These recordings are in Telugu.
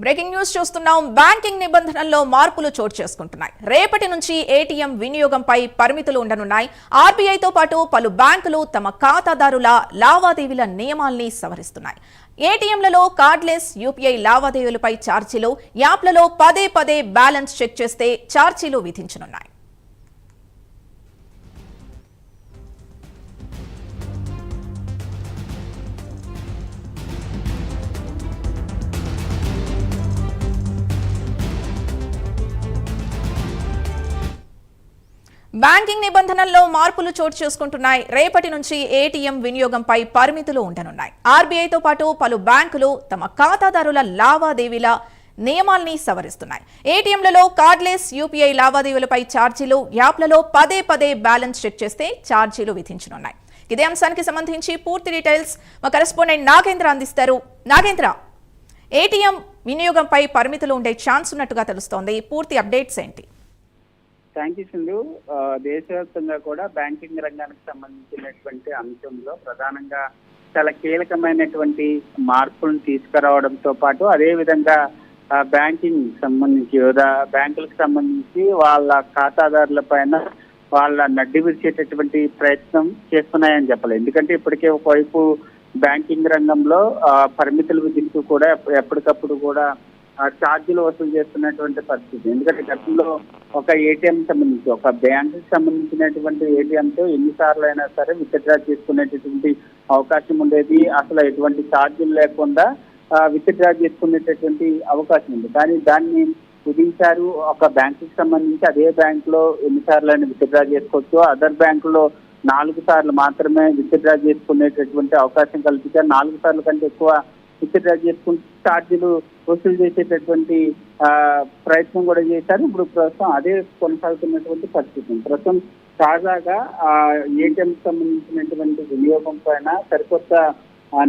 బ్రేకింగ్ న్యూస్ చూస్తున్నాం. బ్యాంకింగ్ నిబంధనల్లో మార్పులు చోటు చేసుకుంటున్నాయి. రేపటి నుంచి ఏటీఎం వినియోగంపై పరిమితులు ఉండనున్నాయి. ఆర్బీఐతో పాటు పలు బ్యాంకులు తమ ఖాతాదారుల లావాదేవీల నియమాల్ని సవరిస్తున్నాయి. ఏటీఎంలలో కార్డ్లెస్ యూపీఐ లావాదేవీలపై ఛార్జీలు, యాప్లలో పదే పదే బ్యాలెన్స్ చెక్ చేస్తే ఛార్జీలు విధించనున్నాయి. బ్యాంకింగ్ నిబంధనల్లో మార్పులు చోటు చేసుకుంటున్నాయి. రేపటి నుంచి ఏటీఎం వినియోగంపై పరిమితులు ఉండనున్నాయి. ఆర్బీఐతో పాటు పలు బ్యాంకులు తమ ఖాతాదారుల లావాదేవీల నియమాల్ని సవరిస్తున్నాయి. ఏటీఎంలలో కార్డ్లెస్ యూపీఐ లావాదేవీలపై ఛార్జీలు, యాప్లలో పదే పదే బ్యాలెన్స్ చెక్ చేస్తే ఛార్జీలు విధించనున్నాయి. ఇదే అంశానికి సంబంధించి పూర్తి డీటెయిల్స్ మా కరెస్పాండెంట్ నాగేంద్ర అందిస్తారు. నాగేంద్ర, ఏటీఎం వినియోగంపై పరిమితులు ఉండే ఛాన్స్ ఉన్నట్టుగా తెలుస్తోంది. పూర్తి అప్డేట్స్ ఏంటి? Thank you Sindhu. దేశవ్యాప్తంగా కూడా బ్యాంకింగ్ రంగానికి సంబంధించినటువంటి అంశంలో ప్రధానంగా చాలా కీలకమైనటువంటి మార్పులను తీసుకురావడంతో పాటు అదేవిధంగా బ్యాంకింగ్ సంబంధించి బ్యాంకులకు సంబంధించి వాళ్ళ ఖాతాదారుల పైన వాళ్ళ నడ్డి విరిచేటటువంటి ప్రయత్నం చేస్తున్నాయని చెప్పాలి. ఎందుకంటే ఇప్పటికే ఒకవైపు బ్యాంకింగ్ రంగంలో పరిమితులు విధిస్తూ కూడా ఎప్పటికప్పుడు కూడా ఛార్జీలు వసూలు చేస్తున్నటువంటి పరిస్థితి. ఎందుకంటే గతంలో ఒక ఏటీఎం సంబంధించి ఒక బ్యాంకుకి సంబంధించినటువంటి ఏటీఎంతో ఎన్నిసార్లు అయినా సరే విత్డ్రా చేసుకునేటటువంటి అవకాశం ఉండేది. అసలు ఎటువంటి ఛార్జీలు లేకుండా విత్డ్రా చేసుకునేటటువంటి అవకాశం ఉంది. కానీ దాన్ని విధించారు. ఒక బ్యాంకుకి సంబంధించి అదే బ్యాంకులో ఎన్నిసార్లు అయినా విత్డ్రా చేసుకోవచ్చు. అదర్ బ్యాంకులో 4 సార్లు మాత్రమే విత్డ్రా చేసుకునేటటువంటి అవకాశం కల్పించారు. 4 సార్లు కంటే ఎక్కువ విత్డ్రా చేసుకుంటే ఛార్జీలు వసూలు చేసేటటువంటి ప్రయత్నం కూడా చేశారు. ఇప్పుడు ప్రస్తుతం అదే కొనసాగుతున్నటువంటి పరిస్థితి. ప్రస్తుతం తాజాగా ఏటీఎం సంబంధించినటువంటి వినియోగం పైన సరికొత్త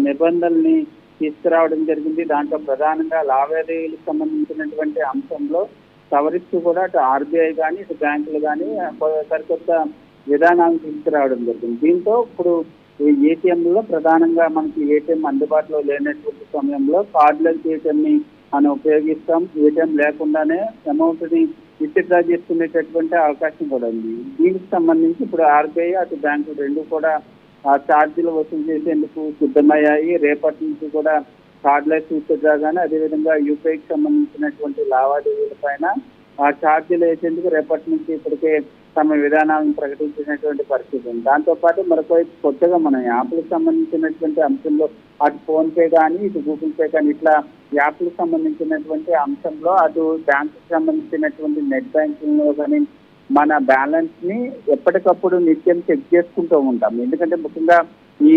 నిబంధనల్ని తీసుకురావడం జరిగింది. దాంట్లో ప్రధానంగా లావాదేవీలకు సంబంధించినటువంటి అంశంలో సవరిస్తూ కూడా అటు ఆర్బీఐ కానీ ఇటు బ్యాంకులు కానీ సరికొత్త విధానాలను తీసుకురావడం జరిగింది. దీంతో ఇప్పుడు ఏటీఎంలో ప్రధానంగా మనకి ఏటీఎం అందుబాటులో లేనటువంటి సమయంలో కార్డ్లెస్ ఏటీఎం ని మనం ఉపయోగిస్తాం. ఏటీఎం లేకుండానే అమౌంట్ ని విత్డ్రా చేసుకునేటటువంటి అవకాశం కూడా ఉంది. దీనికి సంబంధించి ఇప్పుడు ఆర్బీఐ అటు బ్యాంకు రెండు కూడా ఛార్జీలు వసూలు చేసేందుకు సిద్ధమయ్యాయి. రేపటి నుంచి కూడా కార్డ్లెస్ విత్డ్రా కానీ అదేవిధంగా యూపీఐకి సంబంధించినటువంటి లావాదేవీల పైన ఛార్జీలు వేసేందుకు రేపటి నుంచి ఇప్పటికే తమ విధానాలను ప్రకటించినటువంటి పరిస్థితి ఉంది. దాంతోపాటు మరొకవైపు కొత్తగా మన యాప్లకు సంబంధించినటువంటి అంశంలో అటు ఫోన్ పే కానీ ఇటు గూగుల్ పే కానీ ఇట్లా యాప్లకు సంబంధించినటువంటి అంశంలో అటు బ్యాంకుకి సంబంధించినటువంటి నెట్ బ్యాంకింగ్ లో కానీ మన బ్యాలెన్స్ ని ఎప్పటికప్పుడు నిత్యం చెక్ చేసుకుంటూ ఉంటాం. ఎందుకంటే ముఖ్యంగా ఈ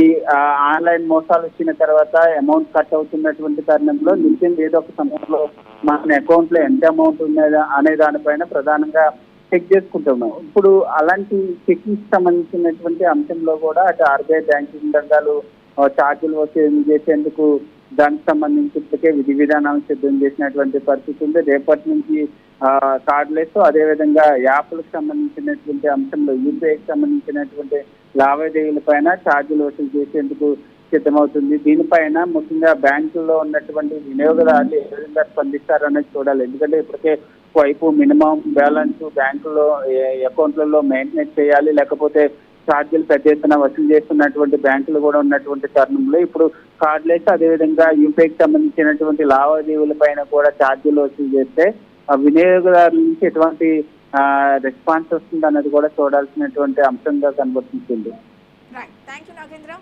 ఆన్లైన్ మోసాలు వచ్చిన తర్వాత అమౌంట్ కట్ అవుతున్నటువంటి తరుణంలో నిత్యం ఏదో ఒక సమయంలో మన అకౌంట్ లో ఎంత అమౌంట్ ఉన్నదా అనే దానిపైన ప్రధానంగా చెక్ చేసుకుంటున్నాం. ఇప్పుడు అలాంటి చెకింగ్ సంబంధించినటువంటి అంశంలో కూడా అటు ఆర్బీఐ బ్యాంకింగ్ రంగాలు ఛార్జీలు వసూలు చేసేందుకు దానికి సంబంధించి ఇప్పటికే విధి విధానాలు సిద్ధం చేసినటువంటి పరిస్థితి ఉంది. రేపటి నుంచి కార్డ్లెస్ అదేవిధంగా యాప్లకు సంబంధించినటువంటి అంశంలో యూపీఐకి సంబంధించినటువంటి లావాదేవీల పైన ఛార్జీలు వసూలు చేసేందుకు సిద్ధమవుతుంది. దీనిపైన ముఖ్యంగా బ్యాంకుల్లో ఉన్నటువంటి వినియోగదారులు ఏ విధంగా స్పందిస్తారనేది చూడాలి. ఎందుకంటే ఇప్పటికే వైపు మినిమం బ్యాలెన్స్ బ్యాంకులో అకౌంట్లలో మెయింటైన్ చేయాలి, లేకపోతే ఛార్జీలు పెద్ద ఎత్తున వసూలు చేస్తున్నటువంటి బ్యాంకులు కూడా ఉన్నటువంటి తరుణంలో ఇప్పుడు కార్డ్లెస్ అదేవిధంగా యూపీఐకి సంబంధించినటువంటి లావాదేవీల పైన కూడా ఛార్జీలు వసూలు చేస్తే వినియోగదారుల నుంచి ఎటువంటి రెస్పాన్స్ వస్తుంది అన్నది కూడా చూడాల్సినటువంటి అంశంగా కనబడుతుంది. Thank you Nagendra.